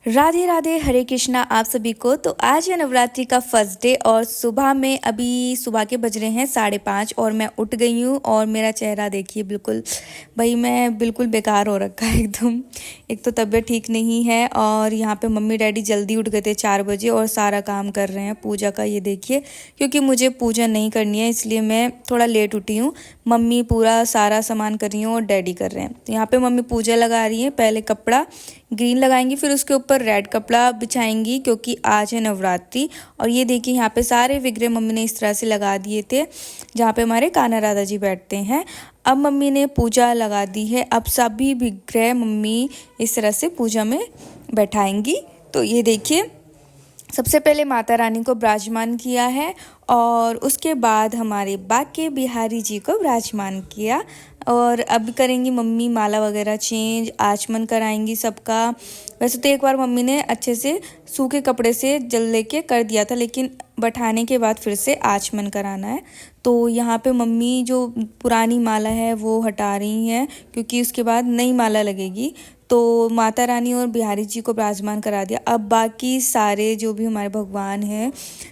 राधे राधे, हरे कृष्णा आप सभी को। तो आज है नवरात्रि का फर्स्ट डे और सुबह में अभी सुबह के बज रहे हैं 5:30 और मैं उठ गई हूँ। और मेरा चेहरा देखिए, बिल्कुल भाई मैं बिल्कुल बेकार हो रखा है एकदम। एक तो तबीयत ठीक नहीं है और यहाँ पे मम्मी डैडी जल्दी उठ गए थे 4 बजे और सारा काम कर रहे हैं पूजा का। ये देखिए, क्योंकि मुझे पूजा नहीं करनी है इसलिए मैं थोड़ा लेट उठी हूँ। मम्मी पूरा सारा सामान कर रही हूँ और डैडी कर रहे हैं। तो यहाँ पे मम्मी पूजा लगा रही है। पहले कपड़ा ग्रीन लगाएंगी, फिर उसके ऊपर रेड कपड़ा बिछाएंगी क्योंकि आज है नवरात्रि। और ये देखिए, यहाँ पे सारे विग्रह मम्मी ने इस तरह से लगा दिए थे जहाँ पे हमारे कान्हा राधा जी बैठते हैं। अब मम्मी ने पूजा लगा दी है। अब सभी विग्रह मम्मी इस तरह से पूजा में बैठाएंगी। तो ये देखिए, सबसे पहले माता रानी को विराजमान किया है और उसके बाद हमारे बाके बिहारी जी को विराजमान किया। और अब करेंगी मम्मी माला वगैरह चेंज, आचमन कराएंगी सबका। वैसे तो एक बार मम्मी ने अच्छे से सूखे कपड़े से जल लेके कर दिया था, लेकिन बैठाने के बाद फिर से आचमन कराना है। तो यहाँ पे मम्मी जो पुरानी माला है वो हटा रही हैं क्योंकि उसके बाद नई माला लगेगी। तो माता रानी और बिहारी जी को विराजमान करा दिया। अब बाकी सारे जो भी हमारे भगवान हैं,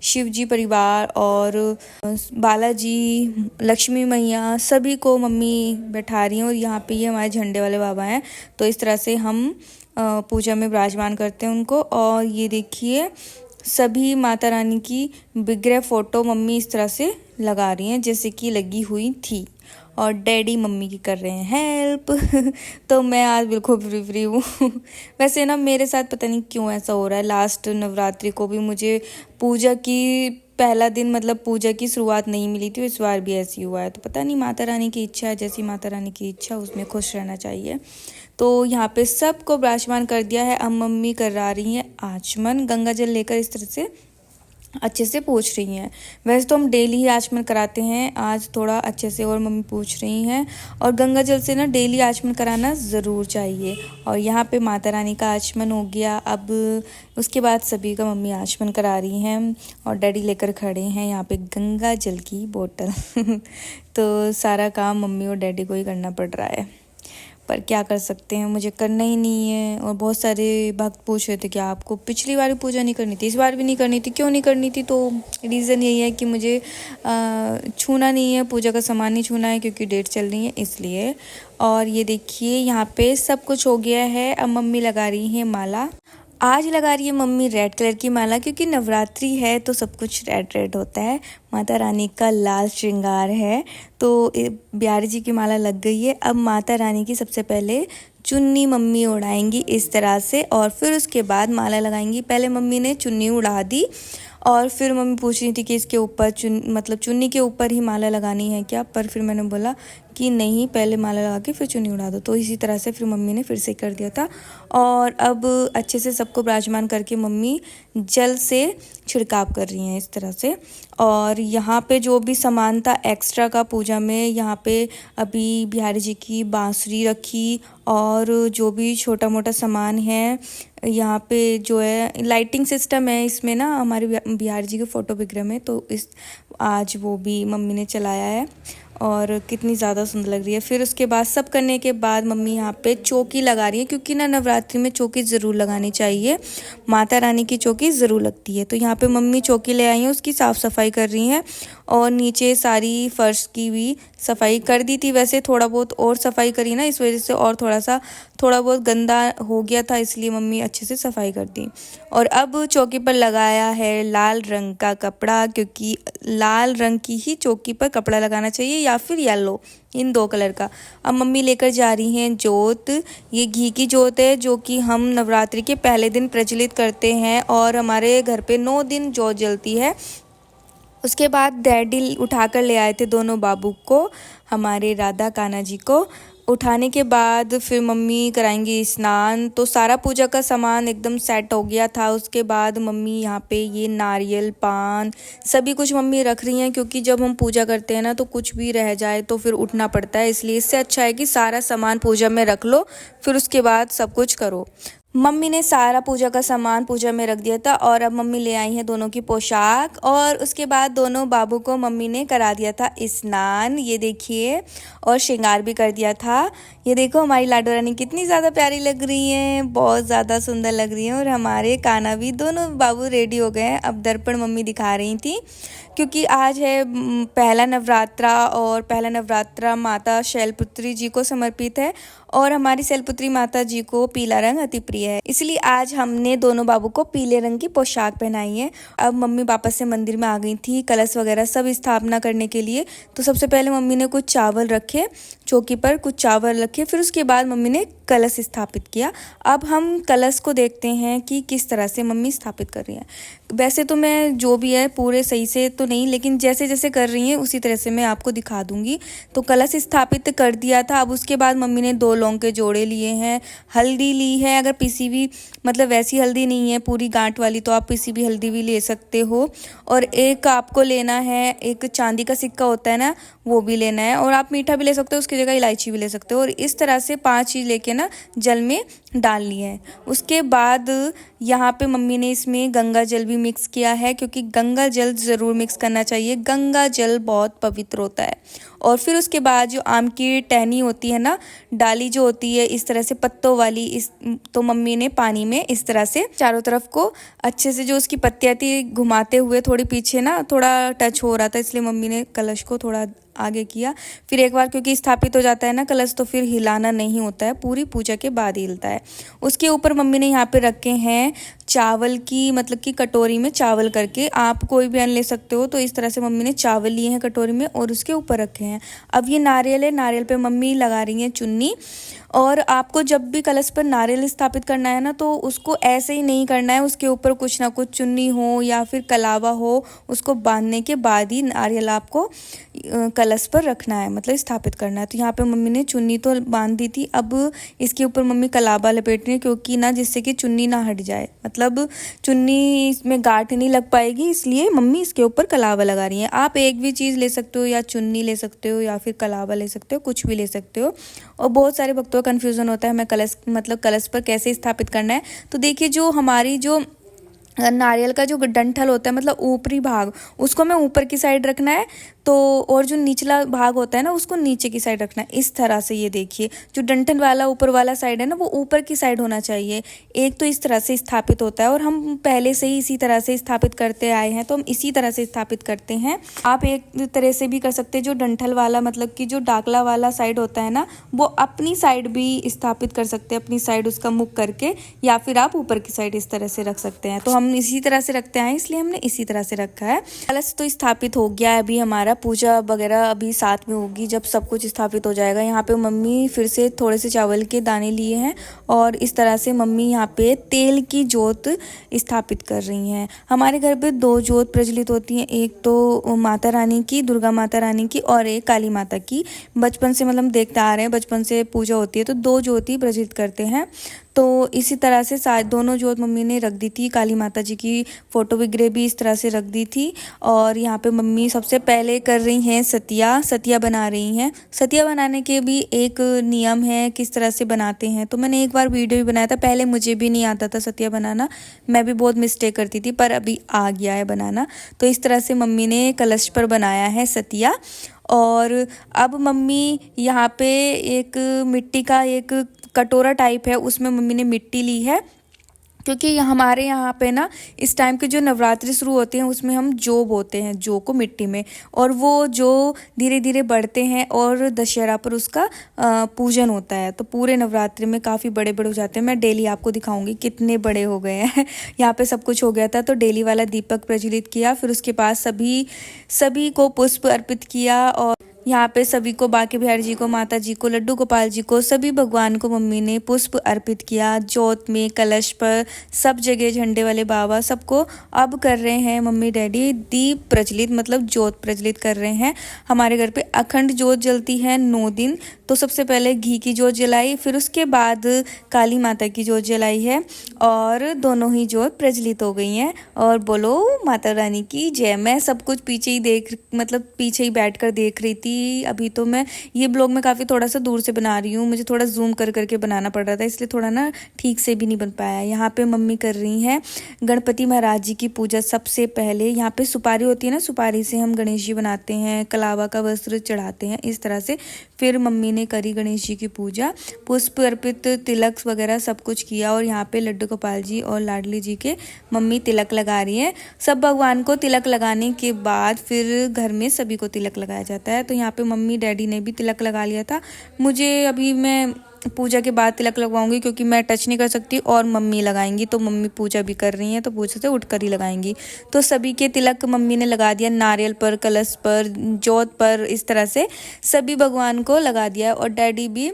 शिव जी परिवार और बालाजी, लक्ष्मी मैया, सभी को मम्मी बैठा रही हैं। और यहाँ पे ये हमारे झंडे वाले बाबा हैं। तो इस तरह से हम पूजा में विराजमान करते हैं उनको। और ये देखिए, सभी माता रानी की विग्रह फोटो मम्मी इस तरह से लगा रही हैं जैसे कि लगी हुई थी। और डैडी मम्मी की कर रहे हैं हेल्प। तो मैं आज बिल्कुल फ्री हूँ। वैसे ना मेरे साथ पता नहीं क्यों ऐसा हो रहा है। लास्ट नवरात्रि को भी मुझे पूजा की पहला दिन मतलब पूजा की शुरुआत नहीं मिली थी, इस बार भी ऐसी हुआ है। तो पता नहीं, माता रानी की इच्छा है, जैसी माता रानी की इच्छा उसमें खुश रहना चाहिए। तो यहाँ पे सबको विराजमान कर दिया है। अब मम्मी करा रही हैं आचमन, गंगा जल लेकर इस तरह से अच्छे से पूछ रही हैं। वैसे तो हम डेली ही आचमन कराते हैं, आज थोड़ा अच्छे से और मम्मी पूछ रही हैं। और गंगा जल से ना डेली आचमन कराना ज़रूर चाहिए। और यहाँ पे माता रानी का आचमन हो गया। अब उसके बाद सभी का मम्मी आचमन करा रही हैं और डैडी लेकर खड़े हैं यहाँ पे गंगा जल की बोतल। तो सारा काम मम्मी और डैडी को ही करना पड़ रहा है, पर क्या कर सकते हैं, मुझे करना ही नहीं है। और बहुत सारे भक्त पूछ रहे थे कि आपको पिछली बार भी पूजा नहीं करनी थी, इस बार भी नहीं करनी थी, क्यों नहीं करनी थी? तो रीज़न यही है कि मुझे छूना नहीं है, पूजा का सामान नहीं छूना है क्योंकि डेट चल रही है इसलिए। और ये देखिए, यहाँ पे सब कुछ हो गया है। अब मम्मी लगा रही है माला। आज लगा रही है मम्मी रेड कलर की माला क्योंकि नवरात्रि है तो सब कुछ रेड रेड होता है। माता रानी का लाल श्रृंगार है। तो बिहारी जी की माला लग गई है। अब माता रानी की सबसे पहले चुन्नी मम्मी उड़ाएंगी इस तरह से और फिर उसके बाद माला लगाएंगी। पहले मम्मी ने चुन्नी उड़ा दी और फिर मम्मी पूछ रही थी कि इसके ऊपर चुन्नी के ऊपर ही माला लगानी है क्या, पर फिर मैंने बोला कि नहीं, पहले माला लगा के फिर चुन्नी उड़ा दो। तो इसी तरह से फिर मम्मी ने फिर से कर दिया था। और अब अच्छे से सबको विराजमान करके मम्मी जल से छिड़काव कर रही हैं इस तरह से। और यहाँ पे जो भी सामान था एक्स्ट्रा का पूजा में, यहाँ पे अभी बिहारी जी की बांसुरी रखी और जो भी छोटा मोटा सामान है, यहाँ पे जो है लाइटिंग सिस्टम है इसमें ना हमारे बिहारी जी के फ़ोटो विग्रह में, तो इस आज वो भी मम्मी ने चलाया है और कितनी ज़्यादा सुंदर लग रही है। फिर उसके बाद सब करने के बाद मम्मी यहाँ पे चौकी लगा रही है क्योंकि ना नवरात्रि में चौकी ज़रूर लगानी चाहिए, माता रानी की चौकी ज़रूर लगती है। तो यहाँ पे मम्मी चौकी ले आई हैं, उसकी साफ़ सफाई कर रही हैं और नीचे सारी फर्श की भी सफाई कर दी थी। वैसे थोड़ा बहुत और सफाई करी ना, इस वजह से और थोड़ा बहुत गंदा हो गया था, इसलिए मम्मी अच्छे से सफाई कर दी। और अब चौकी पर लगाया है लाल रंग का कपड़ा क्योंकि लाल रंग की ही चौकी पर कपड़ा लगाना चाहिए या फिर येलो, इन 2 कलर का। अब मम्मी लेकर जा रही हैं जोत। ये घी की जोत है जो कि हम नवरात्रि के पहले दिन प्रज्वलित करते हैं और हमारे घर पे 9 दिन जोत जलती है। उसके बाद डैडी उठाकर ले आए थे दोनों बाबू को, हमारे राधा कान्हा जी को। उठाने के बाद फिर मम्मी कराएंगी स्नान। तो सारा पूजा का सामान एकदम सेट हो गया था। उसके बाद मम्मी यहाँ पे ये नारियल, पान सभी कुछ मम्मी रख रही हैं क्योंकि जब हम पूजा करते हैं ना तो कुछ भी रह जाए तो फिर उठना पड़ता है, इसलिए इससे अच्छा है कि सारा सामान पूजा में रख लो फिर उसके बाद सब कुछ करो। मम्मी ने सारा पूजा का सामान पूजा में रख दिया था और अब मम्मी ले आई है दोनों की पोशाक और उसके बाद दोनों बाबू को मम्मी ने करा दिया था स्नान, ये देखिए, और श्रृंगार भी कर दिया था। ये देखो हमारी लाडो रानी कितनी ज़्यादा प्यारी लग रही है, बहुत ज़्यादा सुंदर लग रही है। और हमारे कान्हा भी, दोनों बाबू रेडी हो गए हैं। अब दर्पण मम्मी दिखा रही थी क्योंकि आज है पहला नवरात्रा और पहला नवरात्रा माता शैलपुत्री जी को समर्पित है और हमारी शैलपुत्री माता जी को पीला रंग अति प्रिय है, इसलिए आज हमने दोनों बाबू को पीले रंग की पोशाक पहनाई है। अब मम्मी वापस से मंदिर में आ गई थी कलश वगैरह सब स्थापना करने के लिए। तो सबसे पहले मम्मी ने कुछ चावल रखे चौकी पर, कुछ चावल रखे, फिर उसके बाद मम्मी ने कलश स्थापित किया। अब हम कलश को देखते हैं कि किस तरह से मम्मी स्थापित कर रही है। वैसे तो मैं जो भी है पूरे सही से तो नहीं, लेकिन जैसे जैसे कर रही हैं उसी तरह से मैं आपको दिखा दूंगी। तो कलश स्थापित कर दिया था। अब उसके बाद मम्मी ने 2 लौंग के जोड़े लिए हैं, हल्दी ली है, अगर पिसी हुई मतलब वैसी हल्दी नहीं है पूरी गांठ वाली तो आप पिसी भी हल्दी भी ले सकते हो। और एक आपको लेना है, एक चांदी का सिक्का होता है ना, वो भी लेना है, और आप मीठा भी ले सकते हो, उसकी जगह इलायची भी ले सकते हो। और इस तरह से 5 चीज़ लेके ना जल में डाल ली है। उसके बाद यहाँ पे मम्मी ने इसमें गंगा जल भी मिक्स किया है क्योंकि गंगा जल ज़रूर मिक्स करना चाहिए, गंगा जल बहुत पवित्र होता है। और फिर उसके बाद जो आम की टहनी होती है ना, डाली जो होती है इस तरह से पत्तों वाली, इस तो मम्मी ने पानी में इस तरह से चारों तरफ को अच्छे से जो उसकी पत्तियाँ थी घुमाते हुए, थोड़ी पीछे ना थोड़ा टच हो रहा था इसलिए मम्मी ने कलश को थोड़ा आगे किया। फिर एक बार क्योंकि स्थापित हो जाता है ना कलश तो फिर हिलाना नहीं होता है, पूरी पूजा के बाद ही हिलता है। उसके ऊपर मम्मी ने यहाँ पे रखे हैं चावल की, मतलब कि कटोरी में चावल करके, आप कोई भी अन्न ले सकते हो। तो इस तरह से मम्मी ने चावल लिए हैं कटोरी में और उसके ऊपर रखे हैं। अब ये नारियल है, नारियल पे मम्मी लगा रही हैं चुन्नी। और आपको जब भी कलश पर नारियल स्थापित करना है ना तो उसको ऐसे ही नहीं करना है, उसके ऊपर कुछ ना कुछ चुन्नी हो या फिर कलावा हो, उसको बांधने के बाद ही नारियल आपको कलश पर रखना है, मतलब स्थापित करना है। तो यहाँ पे मम्मी ने चुन्नी तो बांध दी थी, अब इसके ऊपर मम्मी कलावा लपेट रही है क्योंकि ना जिससे कि चुन्नी ना हट जाए, मतलब चुन्नी इसमें गांठ नहीं लग पाएगी, इसलिए मम्मी इसके ऊपर कलावा लगा रही है। आप एक भी चीज़ ले सकते हो, या चुन्नी ले सकते हो या फिर कलावा ले सकते हो, कुछ भी ले सकते हो। और बहुत सारे भक्तों का कन्फ्यूज़न होता है हमें कलश मतलब कलश पर कैसे स्थापित करना है। तो देखिए जो हमारी जो नारियल का जो डंठल होता है मतलब ऊपरी भाग, उसको हमें ऊपर की साइड रखना है, तो और जो निचला भाग होता है ना उसको नीचे की साइड रखना है। इस तरह से ये देखिए जो डंठल वाला ऊपर वाला साइड है ना वो ऊपर की साइड होना चाहिए। एक तो इस तरह से स्थापित होता है और हम पहले से ही इसी तरह से स्थापित करते आए हैं तो हम इसी तरह से स्थापित करते हैं। आप एक तरह से भी कर सकते हैं, जो डंठल वाला मतलब कि जो डाकला वाला साइड होता है ना वो अपनी साइड भी स्थापित कर सकते हैं, अपनी साइड उसका मुख करके, या फिर आप ऊपर की साइड इस तरह से रख सकते हैं। तो हम इसी तरह से रखते हैं इसलिए हमने इसी तरह से रखा है। कलश तो स्थापित हो गया है, अभी हमारा पूजा वगैरह अभी साथ में होगी जब सब कुछ स्थापित हो जाएगा। यहाँ पे मम्मी फिर से थोड़े से चावल के दाने लिए हैं और इस तरह से मम्मी यहाँ पे तेल की जोत स्थापित कर रही हैं। हमारे घर पे 2 जोत प्रज्वलित होती हैं, एक तो माता रानी की, दुर्गा माता रानी की, और एक काली माता की। बचपन से मतलब देखते आ रहे हैं, बचपन से पूजा होती है तो 2 ज्योति प्रज्वलित करते हैं। तो इसी तरह से दोनों जोत मम्मी ने रख दी थी। काली माता जी की फोटो वगैरह भी इस तरह से रख दी थी। और यहाँ पे मम्मी सबसे पहले कर रही हैं सतिया बना रही हैं। सतिया बनाने के भी एक नियम है किस तरह से बनाते हैं, तो मैंने एक बार वीडियो भी बनाया था। पहले मुझे भी नहीं आता था सतिया बनाना, मैं भी बहुत मिस्टेक करती थी, पर अभी आ गया है बनाना। तो इस तरह से मम्मी ने कलश पर बनाया है सतिया। और अब मम्मी यहाँ पे एक मिट्टी का एक कटोरा टाइप है, उसमें मम्मी ने मिट्टी ली है क्योंकि हमारे यहाँ पे ना इस टाइम के जो नवरात्रि शुरू होते हैं उसमें हम जौ बोते हैं, जौ को मिट्टी में, और वो जो धीरे धीरे बढ़ते हैं और दशहरा पर उसका पूजन होता है। तो पूरे नवरात्रि में काफ़ी बड़े बड़े हो जाते हैं। मैं डेली आपको दिखाऊंगी कितने बड़े हो गए हैं। यहाँ पे सब कुछ हो गया था तो डेली वाला दीपक प्रज्वलित किया, फिर उसके बाद सभी को पुष्प अर्पित किया। और यहाँ पे सभी को, बांके बिहारी जी को, माता जी को, लड्डू गोपाल जी को, सभी भगवान को मम्मी ने पुष्प अर्पित किया। जोत में, कलश पर, सब जगह झंडे वाले बाबा सबको अब कर रहे हैं मम्मी डैडी दीप प्रज्वलित, मतलब जोत प्रज्वलित कर रहे हैं। हमारे घर पे अखंड जोत जलती है 9 दिन। तो सबसे पहले घी की जोत जलाई, फिर उसके बाद काली माता की जोत जलाई है और दोनों ही जोत प्रज्वलित हो गई हैं। और बोलो माता रानी की जय। मैं सब कुछ पीछे ही पीछे ही बैठ कर देख रही थी थी। अभी तो मैं ये ब्लॉग में काफ़ी थोड़ा सा दूर से बना रही हूँ, मुझे थोड़ा जूम कर करके बनाना पड़ रहा था, इसलिए थोड़ा ना ठीक से भी नहीं बन पाया। यहाँ पे मम्मी कर रही हैं गणपति महाराज जी की पूजा। सबसे पहले यहाँ पे सुपारी होती है ना, सुपारी से हम गणेश जी बनाते हैं, कलावा का वस्त्र चढ़ाते हैं इस तरह से। फिर मम्मी ने करी गणेश जी की पूजा, पुष्प अर्पित, तिलक वगैरह सब कुछ किया। और यहाँ पे लड्डू गोपाल जी और लाडली जी के मम्मी तिलक लगा रही है। सब भगवान को तिलक लगाने के बाद फिर घर में सभी को तिलक लगाया जाता है। तो यहाँ पे मम्मी डैडी ने भी तिलक लगा लिया था। मुझे अभी मैं पूजा के बाद तिलक लगवाऊंगी क्योंकि मैं टच नहीं कर सकती और मम्मी लगाएंगी, तो मम्मी पूजा भी कर रही हैं तो पूजा से उठकर ही लगाएंगी। तो सभी के तिलक मम्मी ने लगा दिया, नारियल पर, कलश पर, जोत पर, इस तरह से सभी भगवान को लगा दिया। और डैडी भी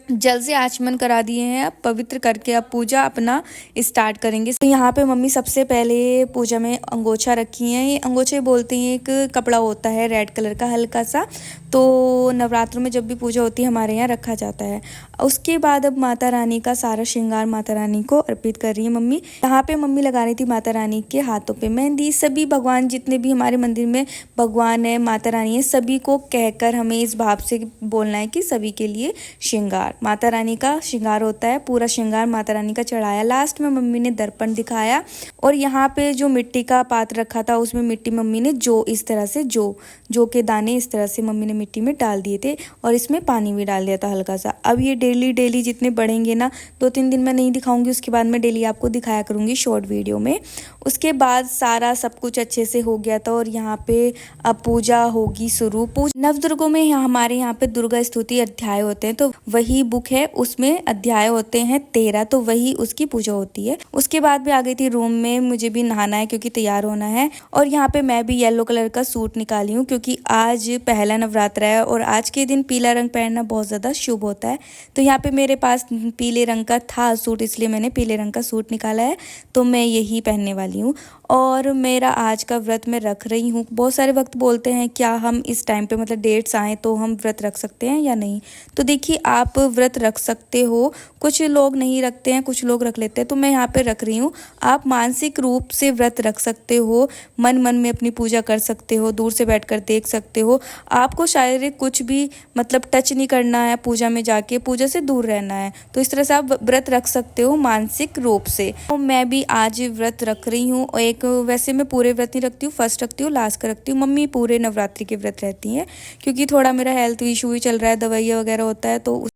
जल से आचमन करा दिए हैं। अब पवित्र करके अब पूजा अपना स्टार्ट करेंगे। तो यहाँ पे मम्मी सबसे पहले पूजा में अंगोछा रखी हैं। ये अंगोछे बोलते हैं, एक कपड़ा होता है रेड कलर का हल्का सा, तो नवरात्रों में जब भी पूजा होती है हमारे यहाँ रखा जाता है। उसके बाद अब माता रानी का सारा श्रृंगार माता रानी को अर्पित कर रही है मम्मी। यहाँ पे मम्मी लगा रही थी माता रानी के हाथों पे मेहंदी। सभी भगवान जितने भी हमारे मंदिर में भगवान है, माता रानी है, सभी को कहकर हमें इस भाव से बोलना है कि सभी के लिए श्रृंगार, माता रानी का श्रृंगार होता है, पूरा श्रृंगार माता रानी का चढ़ाया। लास्ट में मम्मी ने दर्पण दिखाया और यहाँ पे जो मिट्टी का पात्र रखा था उसमें मिट्टी मम्मी ने जो इस तरह से जो के दाने इस तरह से मम्मी ने मिट्टी में डाल दिए थे और इसमें पानी भी डाल दिया था हल्का सा। अब ये डेली जितने बढ़ेंगे ना, 2-3 दिन मैं नहीं दिखाऊंगी, उसके बाद मैं डेली आपको दिखाया करूंगी शॉर्ट वीडियो में। उसके बाद सारा सब कुछ अच्छे से हो गया था और यहाँ पे अब पूजा होगी शुरू। नवदुर्गों में हमारे यहाँ पे दुर्गा स्तुति अध्याय होते हैं, तो वही बुक है, उसमें अध्याय होते हैं 13, तो वही उसकी पूजा होती है। उसके बाद भी आ गई थी रूम में, मुझे भी नहाना है क्योंकि तैयार होना है। और यहाँ पे मैं भी येलो कलर का सूट निकाली हूँ क्योंकि आज पहला नवरात्र है और आज के दिन पीला रंग पहनना बहुत ज़्यादा शुभ होता है। तो यहाँ पे मेरे पास पीले रंग का था सूट, इसलिए मैंने पीले रंग का सूट निकाला है, तो मैं यही पहनने वाली हूँ। और मेरा आज का व्रत मैं रख रही हूँ। बहुत सारे वक्त बोलते हैं क्या हम इस टाइम पे मतलब डेट्स आए तो हम व्रत रख सकते हैं या नहीं। तो देखिए आप व्रत रख सकते हो, कुछ लोग नहीं रखते हैं, कुछ लोग रख लेते हैं, तो मैं यहाँ पे रख रही हूँ। आप मानसिक रूप से व्रत रख सकते हो, मन में अपनी पूजा कर सकते हो, दूर से बैठकर देख सकते हो। आपको शारीरिक कुछ भी मतलब टच नहीं करना है, पूजा में जाके पूजा से दूर रहना है, तो इस तरह से आप व्रत रख सकते हो मानसिक रूप से। तो मैं भी आज व्रत रख रही हूँ। एक वैसे मैं पूरे व्रत नहीं रखती हूँ, फर्स्ट रखती हूँ, लास्ट का रखती हूँ। मम्मी पूरे नवरात्रि के व्रत रहती हैं क्योंकि थोड़ा मेरा हेल्थ इशू ही चल रहा है, दवाइयाँ वगैरह होता है, तो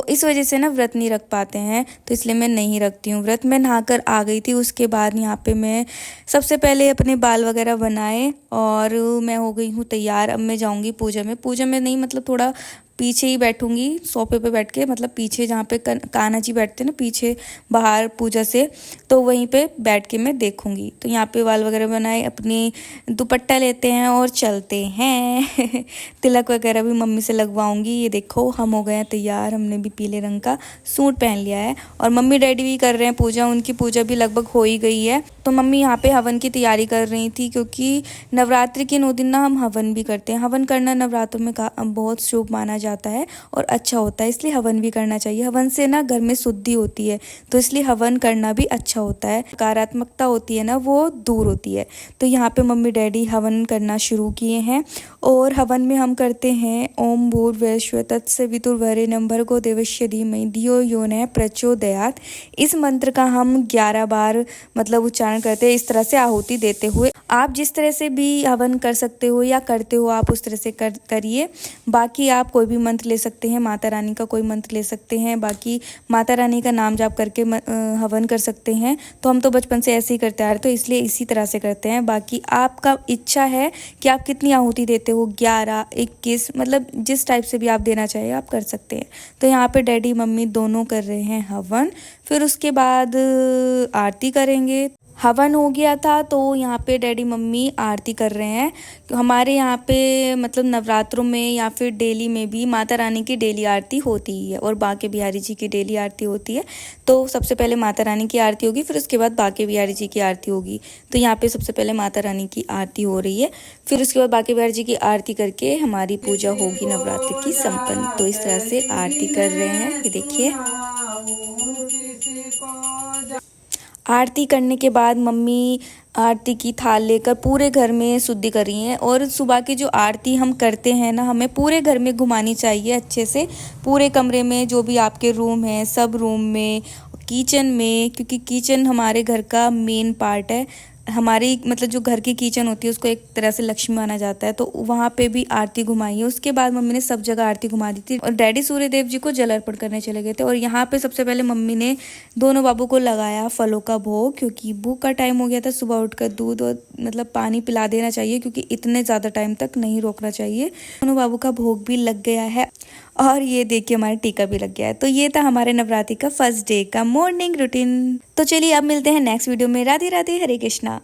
इस वजह से ना व्रत नहीं रख पाते हैं, तो इसलिए मैं नहीं रखती हूँ व्रत। मैं नहाकर आ गई थी, उसके बाद यहाँ पे मैं सबसे पहले अपने बाल वगैरह बनाए और मैं हो गई हूँ तैयार। अब मैं जाऊँगी पूजा में। पूजा में नहीं मतलब थोड़ा पीछे ही बैठूंगी, सोफे पे बैठ के, मतलब पीछे जहाँ पे कान्हा जी बैठते हैं ना पीछे बाहर पूजा से, तो वहीं पे बैठ के मैं देखूंगी। तो यहाँ पे बाल वगैरह बनाए, अपनी दुपट्टा लेते हैं और चलते हैं। तिलक वगैरह भी मम्मी से लगवाऊंगी। ये देखो हम हो गए हैं तैयार, हमने भी पीले रंग का सूट पहन लिया है और मम्मी डैडी भी कर रहे हैं पूजा, उनकी पूजा भी लगभग हो ही गई है। तो मम्मी यहाँ पे हवन की तैयारी कर रही थी क्योंकि नवरात्रि के 9 दिन ना हम हवन भी करते हैं। हवन करना नवरात्रों में बहुत शुभ माना जाता है और अच्छा होता है, इसलिए हवन भी करना चाहिए। हवन से ना घर में शुद्धि होती है, तो इसलिए हवन करना भी अच्छा होता है। नकारात्मकता होती है ना, वो दूर होती है। तो यहाँ पे मम्मी डैडी हवन करना शुरू किए हैं और हवन में हम करते हैं ओम भूर्भुवस्सुः तत्सवितुर्वरेण्यं भर्गो देवस्य धीमहि धियो यो नः प्रचोदयात्। इस मंत्र का हम 11 बार मतलब उच्चारण करते हैं, इस तरह से आहुति देते हुए। आप जिस तरह से भी हवन कर सकते हो या करते हो आप उस तरह से करिए। बाकी आप कोई भी मंत्र ले सकते हैं, माता रानी का कोई मंत्र ले सकते हैं, बाकी माता रानी का नाम जाप करके हवन कर सकते हैं। तो हम तो बचपन से ऐसे ही करते आ रहे, तो इसलिए इसी तरह से करते हैं। बाकी आपका इच्छा है कि आप कितनी आहुति देते हो, 11, 21, मतलब जिस टाइप से भी आप देना चाहिए आप कर सकते हैं। तो यहाँ पे डैडी मम्मी दोनों कर रहे हैं हवन, फिर उसके बाद आरती करेंगे। हवन हो गया था तो यहाँ पे डैडी मम्मी आरती कर रहे हैं। हमारे यहाँ पे मतलब नवरात्रों में या फिर डेली में भी माता रानी की डेली आरती होती ही है और बांके बिहारी जी की डेली आरती होती है। तो सबसे पहले माता रानी की आरती होगी, फिर उसके बाद बांके बिहारी जी की आरती होगी। तो यहाँ पे सबसे पहले माता रानी की आरती हो रही है, फिर उसके बाद बांके बिहारी जी की आरती करके हमारी पूजा होगी नवरात्रि की संपन्न। तो इस तरह से आरती कर रहे हैं, ये देखिए। आरती करने के बाद मम्मी आरती की थाल लेकर पूरे घर में शुद्धि कर रही हैं। और सुबह की जो आरती हम करते हैं ना, हमें पूरे घर में घुमानी चाहिए अच्छे से, पूरे कमरे में, जो भी आपके रूम हैं सब रूम में, किचन में, क्योंकि किचन हमारे घर का मेन पार्ट है। हमारी मतलब जो घर की किचन होती है उसको एक तरह से लक्ष्मी माना जाता है, तो वहाँ पे भी आरती घुमाई है। उसके बाद मम्मी ने सब जगह आरती घुमा दी थी और डैडी सूर्यदेव जी को जल अर्पण करने चले गए थे। और यहाँ पे सबसे पहले मम्मी ने दोनों बाबू को लगाया फलों का भोग, क्योंकि भूख का टाइम हो गया था। सुबह उठकर दूध और मतलब पानी पिला देना चाहिए, क्योंकि इतने ज़्यादा टाइम तक नहीं रोकना चाहिए। दोनों बाबू का भोग भी लग गया है और ये देखिए हमारा टीका भी लग गया है। तो ये था हमारे नवरात्रि का फर्स्ट डे का मॉर्निंग रूटीन। तो चलिए अब मिलते हैं नेक्स्ट वीडियो में। राधे राधे, हरे कृष्णा।